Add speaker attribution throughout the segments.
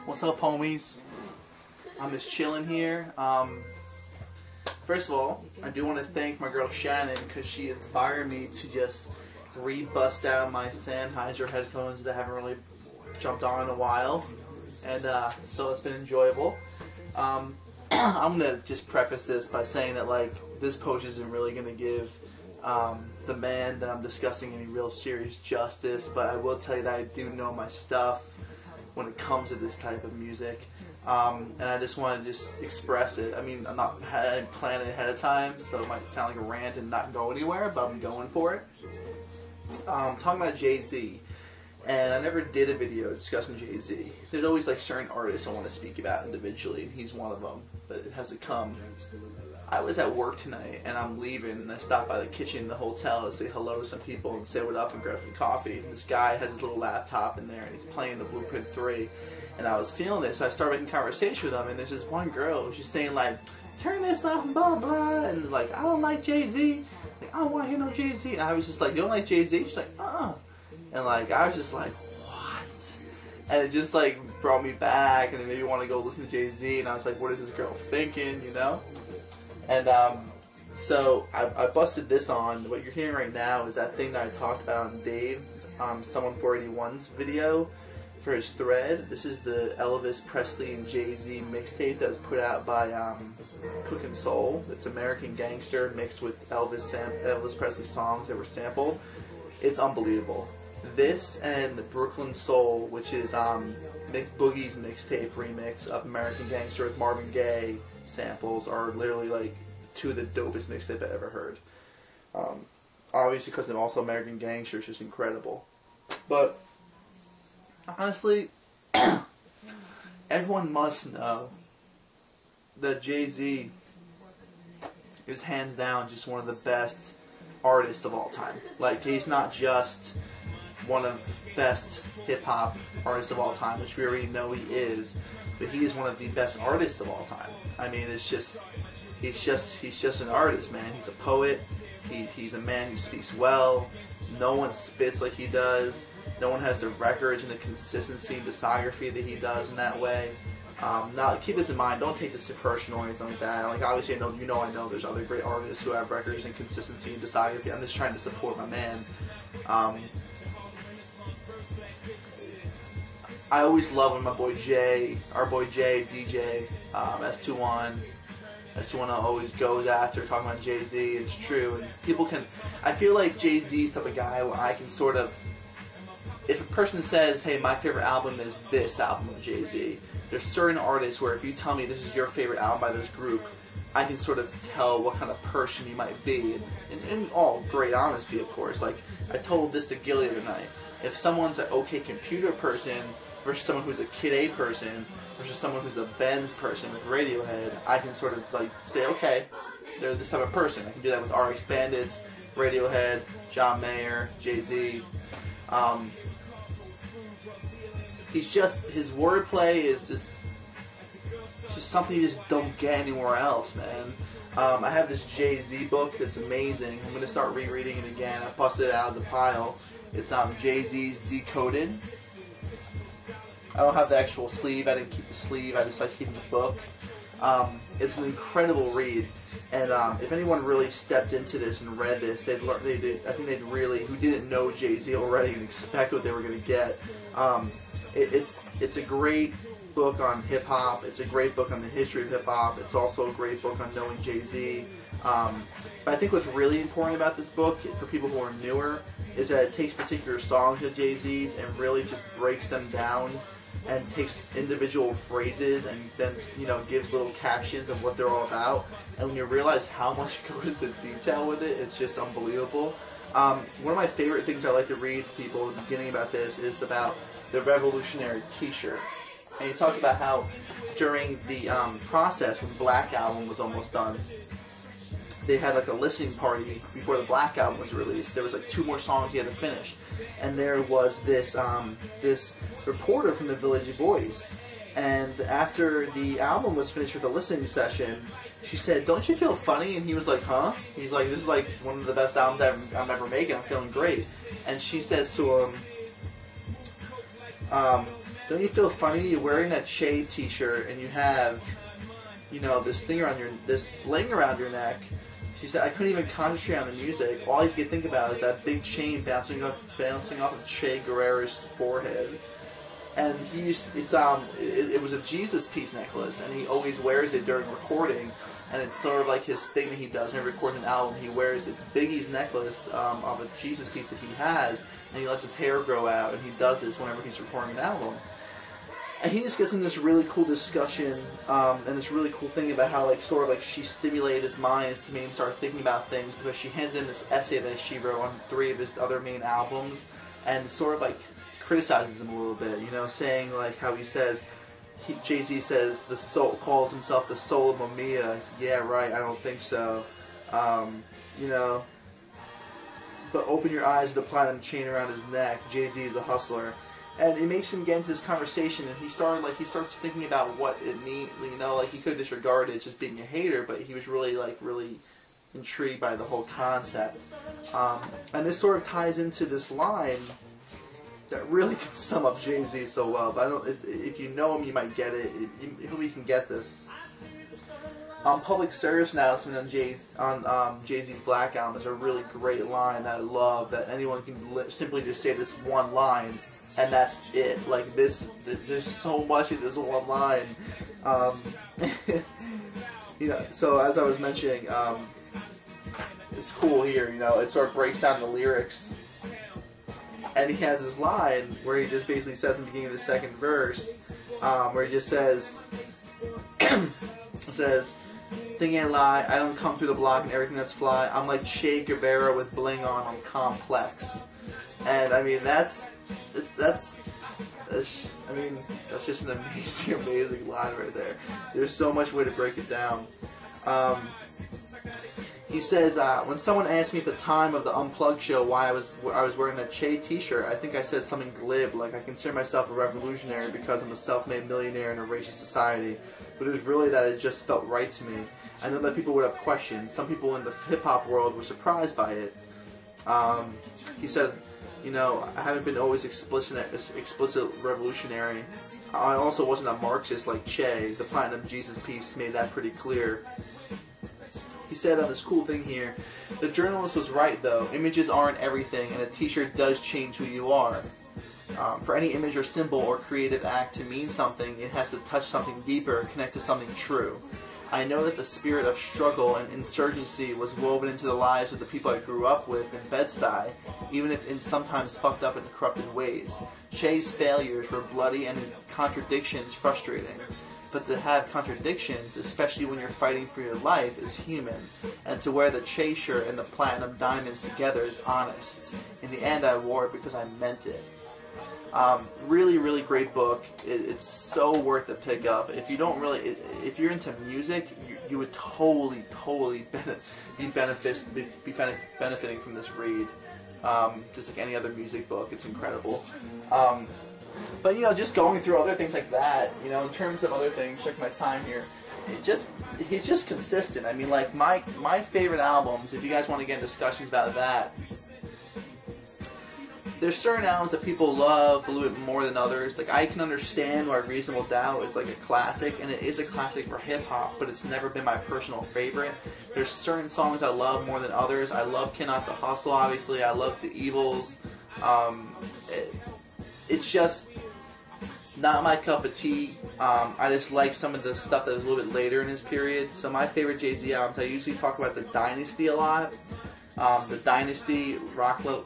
Speaker 1: What's up, homies? I'm just chilling here. First of all, I do want to thank my girl Shannon because she inspired me to just re-bust out my Sennheiser headphones that I haven't really jumped on in a while, and so it's been enjoyable. I'm gonna just preface this by saying that this post isn't really gonna give the man that I'm discussing any real serious justice, but I will tell you that I do know my stuff when it comes to this type of music, and I just want to just express it. I mean, I didn't plan it ahead of time, so it might sound like a rant and not go anywhere, but I'm going for it. Talking about Jay-Z, and I never did a video discussing Jay-Z. There's always certain artists I want to speak about individually, and he's one of them, but it hasn't come. I was at work tonight, and I'm leaving, and I stopped by the kitchen in the hotel to say hello to some people and say what up and grab some coffee. And this guy has his little laptop in there, and he's playing the Blueprint 3, and I was feeling it, so I started making conversation with him, and there's this one girl, she's saying turn this off and blah blah, and I don't like Jay-Z, I don't want to hear no Jay-Z, and I was just you don't like Jay-Z? She's and I was just what? And it just brought me back, and it made me want to go listen to Jay-Z, and I was what is this girl thinking, you know? And so I busted this on. What you're hearing right now is that thing that I talked about on Dave, Someone 481's video for his thread. This is the Elvis Presley and Jay-Z mixtape that was put out by Cookin' Soul. It's American Gangster mixed with Elvis Presley songs that were sampled. It's unbelievable. This and Brooklyn Soul, which is Mick Boogie's mixtape remix of American Gangster with Marvin Gaye samples, are literally two of the dopest mixtapes I've ever heard. Obviously, because they're also American Gangster, it's just incredible. But honestly, everyone must know that Jay-Z is hands down just one of the best artists of all time. He's not just one of the best hip-hop artists of all time, which we already know he is, but he is one of the best artists of all time. I mean, he's just an artist, man. He's a poet. He's a man who speaks well. No one spits like he does. No one has the records and the consistency and discography that he does in that way. Now, keep this in mind. Don't take this too personal or anything like that. Obviously, I know there's other great artists who have records and consistency and discography. I'm just trying to support my man. I always love when our boy Jay, DJ, S21 always goes after talking about Jay-Z. It's true, and I feel like Jay-Z's type of guy where I can sort of, if a person says, hey, my favorite album is this album of Jay-Z, there's certain artists where if you tell me this is your favorite album by this group, I can sort of tell what kind of person you might be, in all great honesty, of course. I told this to Gilly the other night. If someone's an OK Computer person versus someone who's a Kid A person versus someone who's a Benz person with Radiohead, I can sort of say, okay, they're this type of person. I can do that with RX Bandits, Radiohead, John Mayer, Jay-Z. His wordplay is just something you just don't get anywhere else, man. I have this Jay-Z book that's amazing. I'm going to start rereading it again. I busted it out of the pile. It's Jay-Z's Decoded. I don't have the actual sleeve. I didn't keep the sleeve. I just keeping the book. It's an incredible read, and if anyone really stepped into this and read this, I think they'd really, who didn't know Jay-Z already, and expect what they were going to get. It's a great book on hip-hop. It's a great book on the history of hip-hop. It's also a great book on knowing Jay-Z. But I think what's really important about this book, for people who are newer, is that it takes particular songs of Jay-Z's and really just breaks them down and takes individual phrases and then, gives little captions of what they're all about. And when you realize how much goes into detail with it, it's just unbelievable. One of my favorite things I like to read to people at the beginning about this is about the Revolutionary t-shirt. And he talks about how during the process, when Black Album was almost done, they had a listening party before the Black Album was released. There was 2 more songs he had to finish. And there was this reporter from the Village Voice. And after the album was finished with the listening session, she said, "Don't you feel funny?" And he was like, "Huh?" He's like, "This is one of the best albums I'm ever making. I'm feeling great." And she says to him, don't you feel funny? You're wearing that Che t-shirt and you have, you know, this thing around this bling around your neck. She said, I couldn't even concentrate on the music. All you could think about is that big chain bouncing off of Che Guevara's forehead. And it was a Jesus piece necklace, and he always wears it during recording, and it's sort of like his thing that he does when he records an album. He wears, it's Biggie's necklace of a Jesus piece that he has, and he lets his hair grow out, and he does this whenever he's recording an album. And he just gets in this really cool discussion, and this really cool thing about how, like, sort of like she stimulated his minds to make him start thinking about things, because she handed in this essay that she wrote on 3 of his other main albums, and sort of like criticizes him a little bit, you know, saying like how he says, Jay-Z says the soul, calls himself the soul of Mamiya. Yeah, right, I don't think so. You know, but open your eyes to the platinum chain around his neck. Jay-Z is a hustler. And it makes him get into this conversation, and he starts thinking about what it means, you know, like he could disregard it just being a hater, but he was really intrigued by the whole concept. And this sort of ties into this line that really can sum up Jay-Z so well, but I don't, if you know him, you might get it. Who can get this? Public service announcement on Jay-Z's Black Album is a really great line that I love, that anyone can simply just say this one line, and that's it. Like there's so much in this one line. You know, so as I was mentioning, it's cool here, you know, it sort of breaks down the lyrics. And he has this line where he just basically says in the beginning of the second verse, where he just says, "Thing ain't lie, I don't come through the block and everything that's fly. I'm like Che Guevara with bling on, I'm complex." And I mean, that's just an amazing line right there. There's so much way to break it down. He says, when someone asked me at the time of the Unplugged show why I was wearing that Che t-shirt, I think I said something glib, like I consider myself a revolutionary because I'm a self-made millionaire in a racist society. But it was really that it just felt right to me. I know that people would have questions. Some people in the hip-hop world were surprised by it. He said, you know, I haven't been always explicit revolutionary. I also wasn't a Marxist like Che. The Platinum Jesus piece made that pretty clear. He said on this cool thing here, the journalist was right though, images aren't everything, and a t-shirt does change who you are. For any image or symbol or creative act to mean something, it has to touch something deeper, connect to something true. I know that the spirit of struggle and insurgency was woven into the lives of the people I grew up with in Bed-Stuy, even if in sometimes fucked up and corrupted ways. Che's failures were bloody and his contradictions frustrating. But to have contradictions, especially when you're fighting for your life, is human. And to wear the Che shirt and the platinum diamonds together is honest. In the end, I wore it because I meant it. Really, really great book. It's so worth a pick up. If you don't really, if you're into music, you would totally be benefiting from this read. Just like any other music book, it's incredible. But you know, just going through other things like that, you know, in terms of other things, check my time here. He's just consistent. I mean, like my favorite albums. If you guys want to get in discussions about that, there's certain albums that people love a little bit more than others. Like I can understand why Reasonable Doubt is like a classic, and it is a classic for hip hop, but it's never been my personal favorite. There's certain songs I love more than others. I love Cannot the Hustle, obviously. I love The Evils. It's just not my cup of tea. I just like some of the stuff that was a little bit later in his period. So my favorite Jay-Z albums, I usually talk about the Dynasty a lot. The Dynasty, Rockla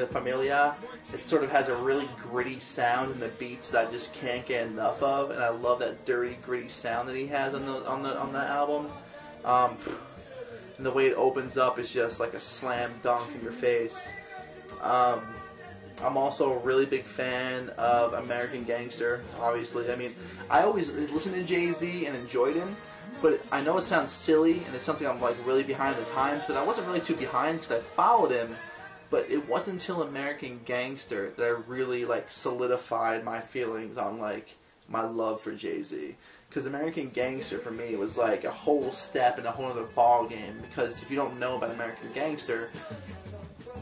Speaker 1: Familia, it sort of has a really gritty sound in the beats that I just can't get enough of, and I love that dirty, gritty sound that he has on that album. And the way it opens up is just like a slam dunk in your face. I'm also a really big fan of American Gangster, obviously. I mean, I always listened to Jay-Z and enjoyed him, but I know it sounds silly, and it's something I'm like really behind the times, but I wasn't really too behind because I followed him, but it wasn't until American Gangster that I really like solidified my feelings on like my love for Jay-Z. Because American Gangster for me was like a whole step in a whole other ball game, because if you don't know about American Gangster,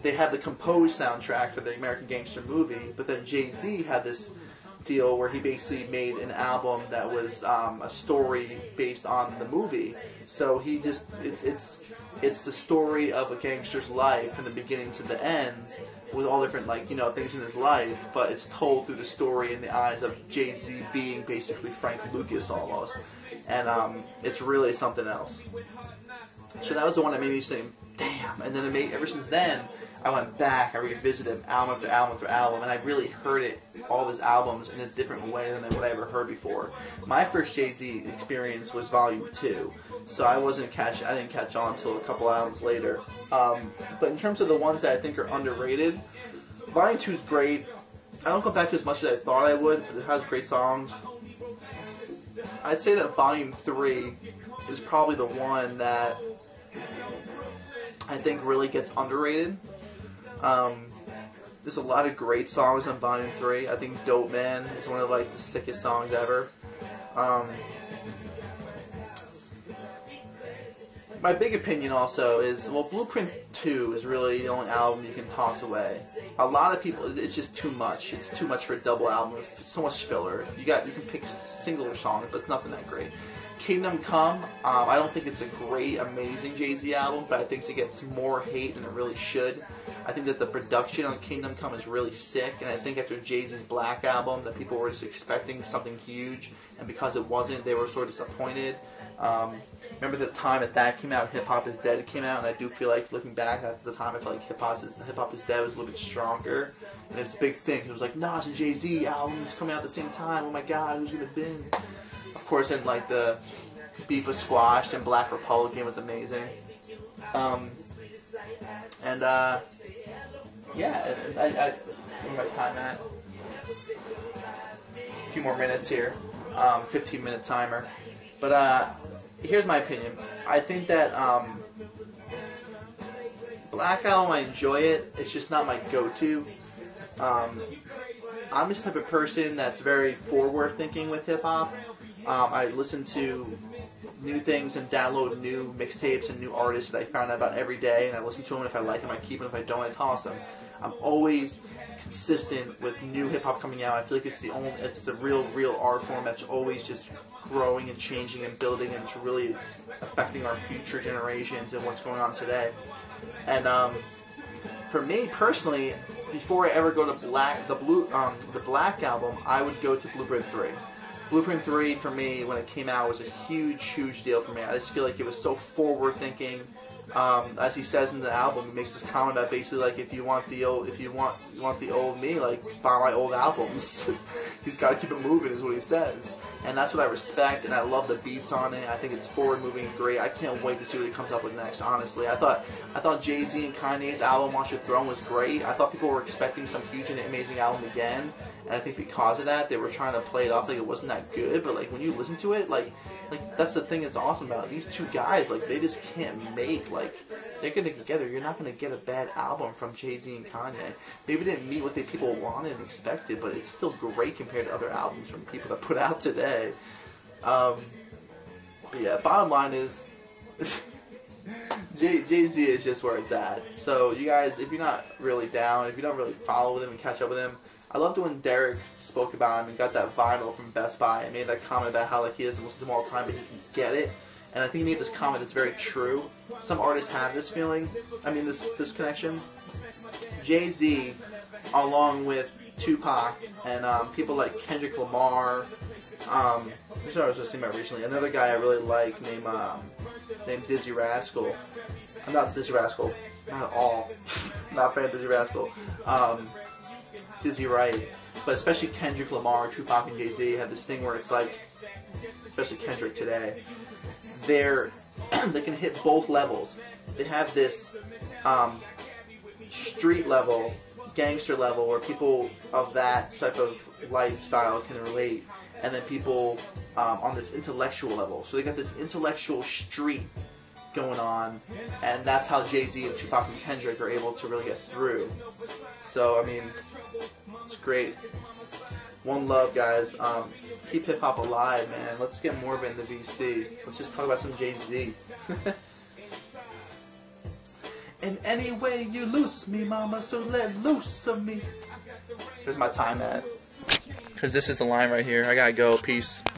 Speaker 1: they had the composed soundtrack for the American Gangster movie, but then Jay-Z had this deal where he basically made an album that was a story based on the movie. So he just it's the story of a gangster's life from the beginning to the end, with all different things in his life, but it's told through the story in the eyes of Jay-Z being basically Frank Lucas almost, and it's really something else. So that was the one that made me say, damn. And then ever since then, I went back, I revisited him album after album after album, and I really heard all of his albums in a different way than what I ever heard before. My first Jay-Z experience was Volume 2, so I didn't catch on until a couple albums later. But in terms of the ones that I think are underrated, Volume 2 is great. I don't go back to as much as I thought I would, but it has great songs. I'd say that Volume 3 is probably the one that I think really gets underrated. There's a lot of great songs on Volume 3. I think Dope Man is one of the sickest songs ever. My big opinion also is, well, Blueprint 2 is really the only album you can toss away. A lot of people, it's just too much. It's too much for a double album. It's so much filler. You can pick singular songs, but it's nothing that great. Kingdom Come, I don't think it's a great, amazing Jay-Z album, but I think it gets more hate than it really should. I think that the production on Kingdom Come is really sick, and I think after Jay-Z's Black album, that people were just expecting something huge, and because it wasn't, they were sort of disappointed. Remember the time that came out, Hip Hop Is Dead came out, and I do feel like, looking back at the time, I feel like Hip Hop Is Dead was a little bit stronger, and it's a big thing. It was like, Nas and Jay-Z albums coming out at the same time, oh my god, who's gonna win? Of course, and the beef was squashed, and Black Republican was amazing. Yeah, I where's my time at? A few more minutes here. 15-minute timer. But here's my opinion. I think that Black Album, I enjoy it. It's just not my go-to. I'm this type of person that's very forward-thinking with hip-hop. I listen to new things and download new mixtapes and new artists that I find out about every day, and I listen to them, and if I like them, I keep them. If I don't, I toss them. I'm always consistent with new hip-hop coming out. I feel like it's the real art form that's always just growing and changing and building, and it's really affecting our future generations and what's going on today. And for me personally, before I ever go to the Black album, I would go to Blueprint 3. Blueprint 3 for me, when it came out, was a huge deal for me. I just feel like it was so forward-thinking. As he says in the album, he makes this comment about basically like, if you want the old me, like, buy my old albums. He's got to keep it moving, is what he says, and that's what I respect. And I love the beats on it. I think it's forward-moving and great. I can't wait to see what he comes up with next. Honestly, I thought Jay-Z and Kanye's album Watch Your Throne was great. I thought people were expecting some huge and amazing album again. And I think because of that, they were trying to play it off like it wasn't that good. But like when you listen to it, like that's the thing that's awesome about it. These two guys, like, they just can't make, like, they're getting together. You're not going to get a bad album from Jay-Z and Kanye. Maybe it didn't meet what people wanted and expected, but it's still great compared to other albums from people that put out today. But yeah, bottom line is, Jay-Z is just where it's at. So you guys, if you're not really down, if you don't really follow with him and catch up with him, I loved when Derek spoke about him and got that vinyl from Best Buy and made that comment about how, like, he doesn't listen to him all the time, but he can get it. And I think he made this comment that's very true. Some artists have this feeling, this connection. Jay-Z, along with Tupac and people like Kendrick Lamar, this is what I was just thinking about recently. Another guy I really like named Dizzy Rascal. I'm not Dizzy Rascal, not at all. Not a fan of Dizzy Rascal. Dizzy Wright, but especially Kendrick Lamar, Tupac, and Jay-Z have this thing where it's like, especially Kendrick today, they can hit both levels. They have this street level, gangster level, where people of that type of lifestyle can relate, and then people on this intellectual level. So they got this intellectual street going on, and that's how Jay-Z and Tupac and Kendrick are able to really get through. So, I mean, it's great. One love, guys. Keep hip-hop alive, man. Let's get more of it in the VC. Let's just talk about some Jay-Z. In any way you loose me, mama, so let loose of me. Here's my time at. because this is the line right here. I gotta go. Peace.